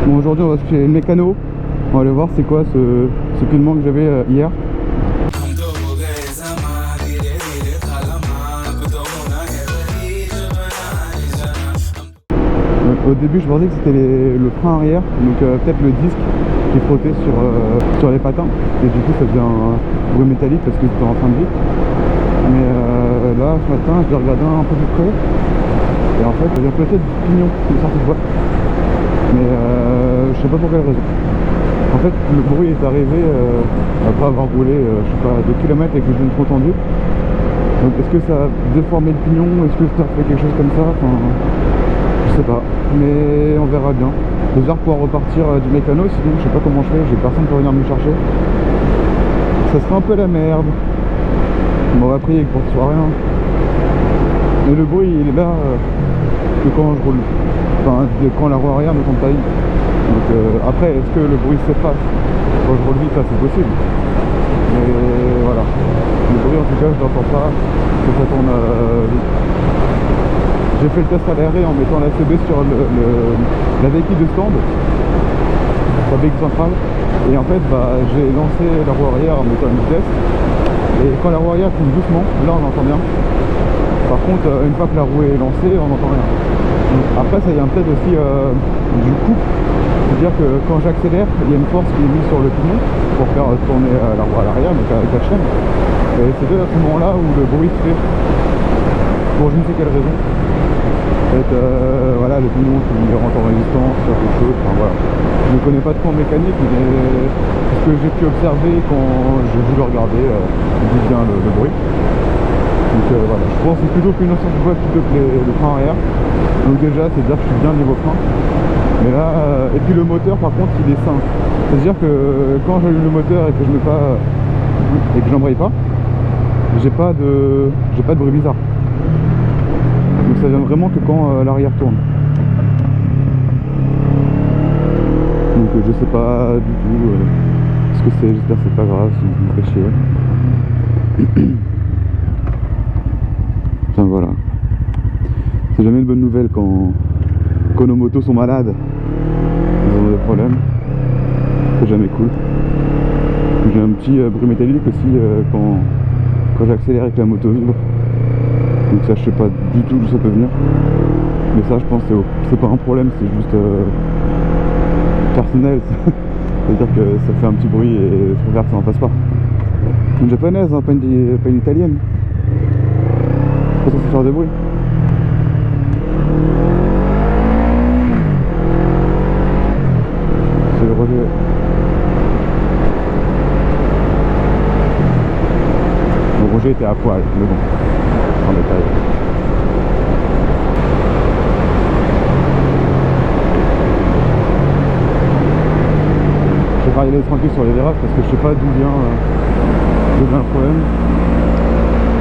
Bon, aujourd'hui on va chez le mécano. On va aller voir c'est quoi ce pilement que j'avais hier. Au début je pensais que c'était le frein arrière, donc peut-être le disque qui frottait sur les patins. Et du coup ça faisait un bruit métallique parce que c'était en fin de vie. Mais là ce matin j'ai regardé un peu plus près. Et en fait il y a peut-être du pignon qui est sorti de boîte. Mais je sais pas pour quelle raison. En fait le bruit est arrivé après avoir roulé je sais pas 2 km et que je l'ai trop tendu. Donc est-ce que ça a déformé le pignon? Est-ce que ça fait quelque chose comme ça? Enfin, je sais pas, mais on verra bien. J'espère pouvoir repartir du mécano, sinon je sais pas comment je fais, j'ai personne pour venir me chercher. Ça serait un peu la merde. On va prier pour que ce soit rien. Mais le bruit il est là que quand je roule. Enfin, quand la roue arrière me tombe pas. Donc après, est-ce que le bruit s'efface quand je roule vite? Ça c'est possible. Mais voilà. Le bruit en tout cas je l'entends pas, que ça tourne vite. J'ai fait le test à l'arrêt en mettant la CB sur la béquille de stand, la béquille centrale, et en fait j'ai lancé la roue arrière en mettant une vitesse, et quand la roue arrière tourne doucement, là on entend bien. Par contre une fois que la roue est lancée, on n'entend rien. Donc, après ça vient peut-être aussi du coup, c'est-à-dire que quand j'accélère, il y a une force qui est mise sur le pignon pour faire tourner la roue à l'arrière, donc avec la chaîne, et c'est à ce moment-là où le bruit se fait, pour je ne sais quelle raison. Peut-être voilà, le pignon qui rentre en résistance sur quelque chose, enfin voilà. Je ne connais pas trop en mécanique, mais ce que j'ai pu observer quand j'ai voulu regarder, d'où vient le bruit. Donc voilà, je pense que c'est plutôt qu'une notion de voix plutôt que le frein arrière. Donc déjà c'est dire que je suis bien niveau frein. Mais là, et puis le moteur par contre il est sain. C'est-à-dire que quand j'allume le moteur et que je mets pas et que j'embraye pas, j'ai pas de bruit bizarre. Donc ça vient vraiment que quand l'arrière tourne. Donc je sais pas du tout ce que c'est, j'espère que c'est pas grave si je me fais chier. Enfin voilà. C'est jamais une bonne nouvelle quand nos motos sont malades. Ils ont des problèmes. C'est jamais cool. J'ai un petit bruit métallique aussi quand j'accélère avec la moto vibre. Donc ça je sais pas du tout d'où ça peut venir. Mais ça je pense que c'est pas un problème, c'est juste personnel. C'est-à-dire que ça fait un petit bruit et je préfère que ça en passe pas. Une japonaise, hein, pas une italienne. C'est pas censé faire de bruit. C'est le Roger. Le Roger était à poil, mais bon. En détail. Je vais aller tranquille sur les virages parce que je sais pas d'où vient le problème.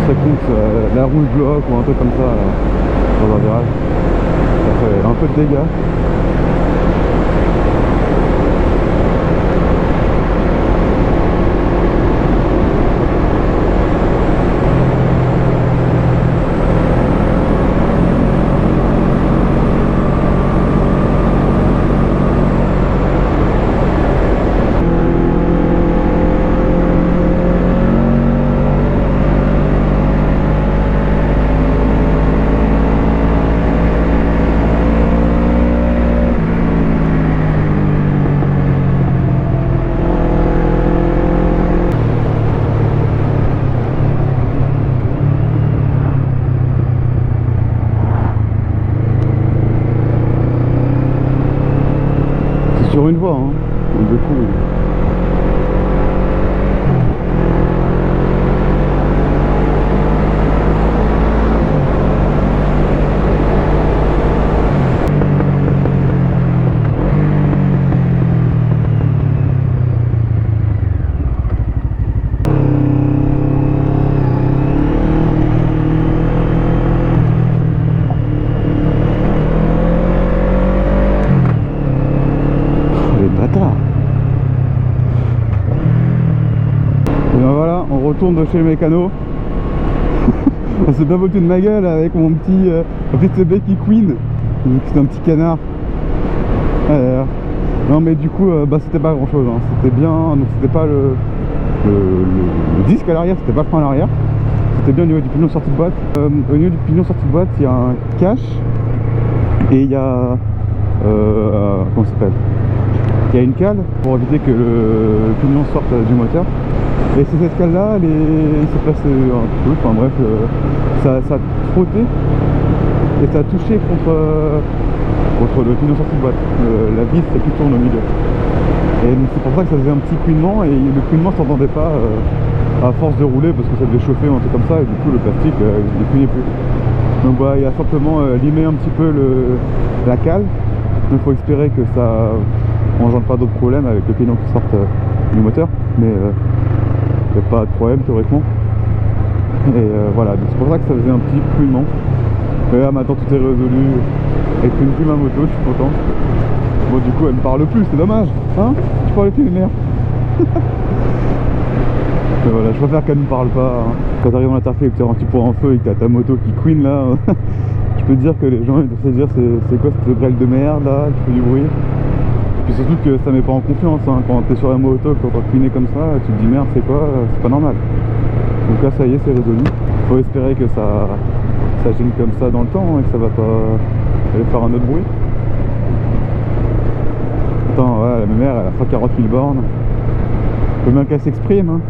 Ça compte la roue bloque ou un truc comme ça dans un virage. Ça fait un peu de dégâts. Sur une voie, hein. Donc, du coup, et ben voilà, on retourne de chez le mécano. On s'est bien foutu de ma gueule avec mon petit CB qui queen. C'est un petit canard. Alors, Non mais du coup bah c'était pas grand chose hein. C'était bien, donc c'était pas le disque à l'arrière, c'était pas le frein à l'arrière. C'était bien au niveau du pignon sortie de boîte. Au niveau du pignon sortie de boîte, il y a un cache et il y a comment ça s'appelle, il y a une cale pour éviter que le pignon sorte du moteur. Et c'est cette cale là, il s'est passé un peu, enfin bref, ça a frotté et ça a touché contre le pignon sortie de boîte, la vis qui tourne au milieu. Et c'est pour ça que ça faisait un petit couinement, et le couinement s'entendait pas à force de rouler parce que ça devait chauffer ou un truc comme ça, et du coup le plastique il couinait plus. Donc voilà, il y a simplement limé un petit peu la cale. Donc il faut espérer que ça engendre pas d'autres problèmes avec le pignon qui sortent du moteur, mais il n'y a pas de problème théoriquement. Et voilà, donc c'est pour ça que ça faisait un petit couinement. Mais là maintenant tout est résolu, elle couine plus ma moto, je suis content. Bon du coup elle me parle plus, c'est dommage, hein. Je parlais plus, merde. Mais voilà, je préfère qu'elle ne me parle pas hein. Quand t'arrives en interface et que tu rentres pour un feu et que t'as ta moto qui couine là, je peux te dire que les gens ils doivent se dire c'est quoi cette grêle de merde là, qui fait du bruit. Puis surtout que ça met pas en confiance hein. Quand t'es sur la moto, quand t'entends couiner comme ça, tu te dis merde c'est quoi, c'est pas normal. Donc là ça y est, c'est résolu. Faut espérer que ça gêne comme ça dans le temps hein, et que ça va pas aller faire un autre bruit. Attends, ouais, ma mère elle a 140 000 bornes. Faut bien qu'elle s'exprime hein.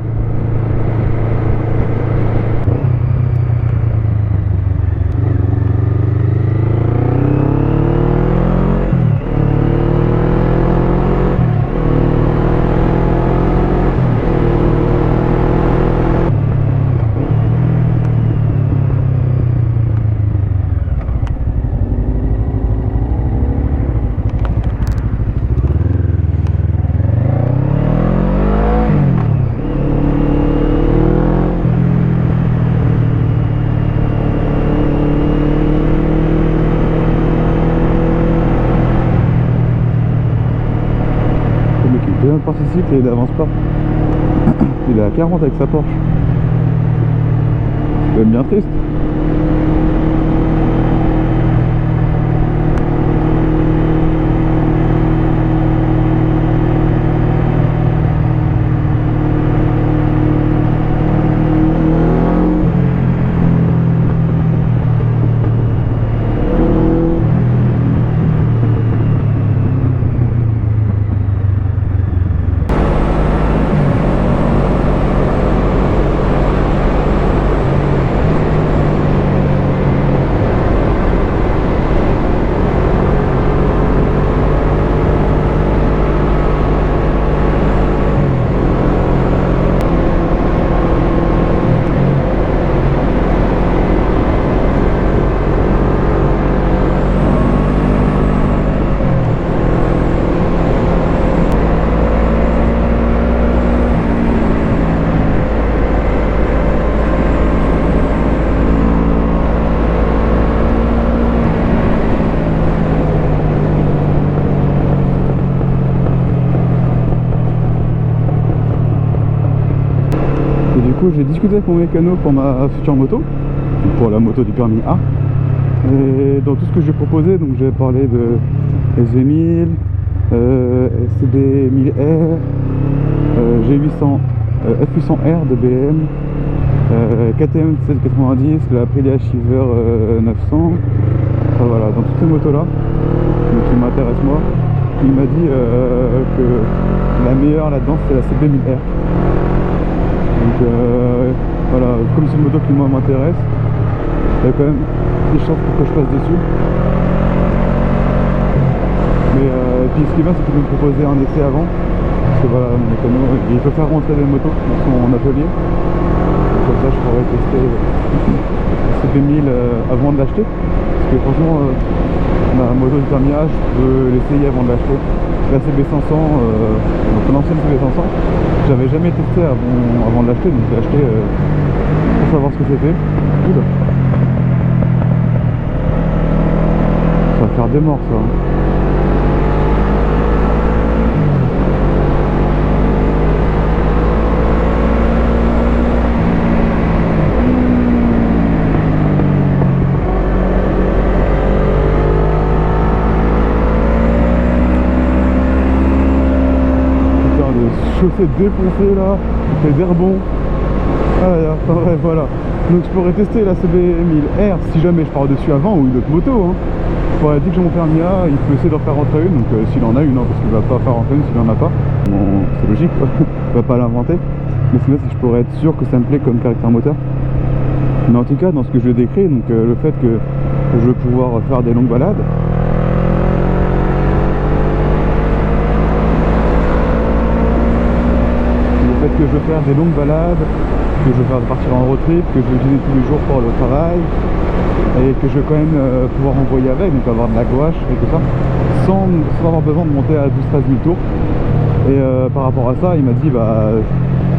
Il participe et il avance pas. Il est à 40 avec sa Porsche. C'est quand même bien triste. J'ai discuté avec mon mécano pour ma future moto, pour la moto du permis A, et dans tout ce que j'ai proposé, donc j'ai parlé de SV1000, SCB 1000R, G800, F800R de BM, KTM 790, la Aprilia Shiver 900, enfin, voilà, dans toutes ces motos là, qui m'intéressent moi, il m'a dit que la meilleure là-dedans c'est la CB 1000R. Donc voilà, comme c'est une moto qui moi m'intéresse, il y a quand même des chances pour que je passe dessus. Mais puis ce qui est bien, c'est qu'il peut me proposer un essai avant, parce que voilà, mon mécano, il peut faire rentrer des motos dans son atelier. Donc comme ça je pourrais tester la CB1000 avant de l'acheter, parce que franchement ma moto du permis A, je peux l'essayer avant de l'acheter. La CB500, donc l'ancienne CB500, j'avais jamais testé avant de l'acheter, donc j'ai acheté pour savoir ce que c'était. Ça va faire des morts ça. chaussées défoncées là, il fait des rebonds. Ah, enfin bref, voilà. Donc je pourrais tester la CB1000R si jamais je pars dessus avant ou une autre moto. Hein. Ouais, dès que j'ai mon permis A, il peut essayer d'en faire rentrer une, donc s'il en a une, hein, parce qu'il va pas faire rentrer une s'il en a pas. Bon, c'est logique, quoi. Il va pas l'inventer. Mais sinon, si je pourrais être sûr que ça me plaît comme caractère moteur. Mais en tout cas, dans ce que je décris, donc le fait que je vais pouvoir faire des longues balades. Le fait que je vais faire des longues balades, que je vais faire partir en road trip, que je vais utiliser tous les jours pour aller au travail, et que je vais quand même pouvoir envoyer avec, donc avoir de la gouache et tout ça, sans avoir besoin de monter à 12-13 000 tours. Et par rapport à ça, il m'a dit bah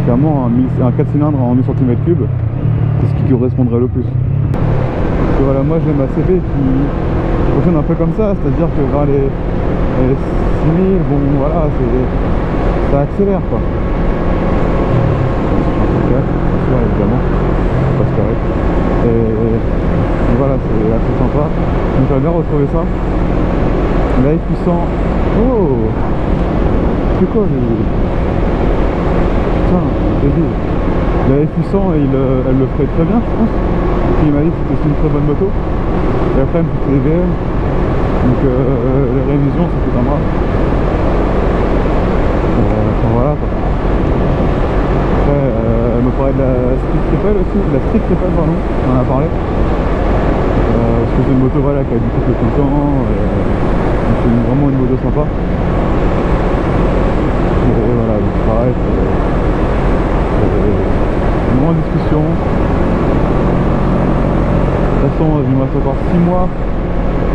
clairement un 4 cylindres en 1000 cm3, c'est ce qui correspondrait le plus. Donc voilà, moi j'ai ma CB qui fonctionne un peu comme ça, c'est-à-dire que vers les 6000, bon voilà, ça accélère quoi. Évidemment, pas se carrer. Et voilà, c'est assez sympa. Donc j'aimerais bien retrouver ça. La F800. Oh, c'est quoi putain, débile. La F800 elle le ferait très bien je pense. Et puis il m'a dit que c'était aussi une très bonne moto. Et après elle me fait des VM. Donc les révisions ça fait un bras. Enfin voilà quoi. Après, elle me parlait de la Street Triple aussi, de la Street Triple pardon, on en a parlé. Parce que c'est une moto voilà, qui a du couple tout le temps, c'est vraiment une moto sympa. Et voilà, donc pareil, c'est une grande discussion. De toute façon, il me reste encore 6 mois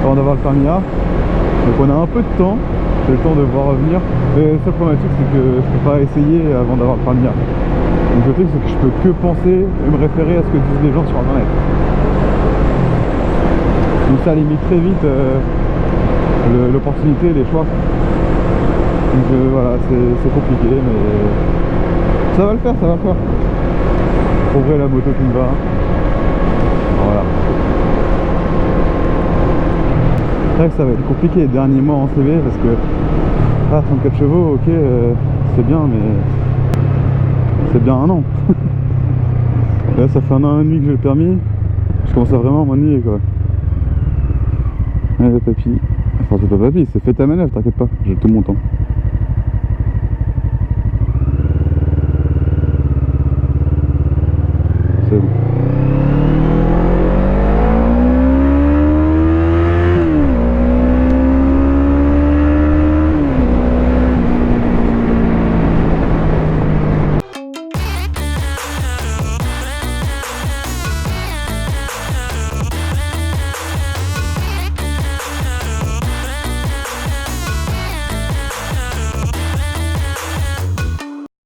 avant d'avoir le permis A. Donc on a un peu de temps, j'ai le temps de voir revenir. Mais le seul problématique c'est que je peux pas essayer avant d'avoir le permis A. Donc le truc c'est que je peux que penser et me référer à ce que disent les gens sur internet. Donc ça limite très vite l'opportunité, les choix. Donc voilà, c'est compliqué mais ça va le faire, ça va le faire. Je trouverai la moto qui me va. Voilà. C'est vrai que ça va être compliqué les derniers mois en CV parce que 34 chevaux, ok, c'est bien mais c'est bien un an. Là ça fait 1 an et demi que j'ai le permis, je commence à vraiment m'ennuyer quoi. Papy, enfin c'est pas papy, c'est fait ta manœuvre, t'inquiète pas, j'ai tout mon temps.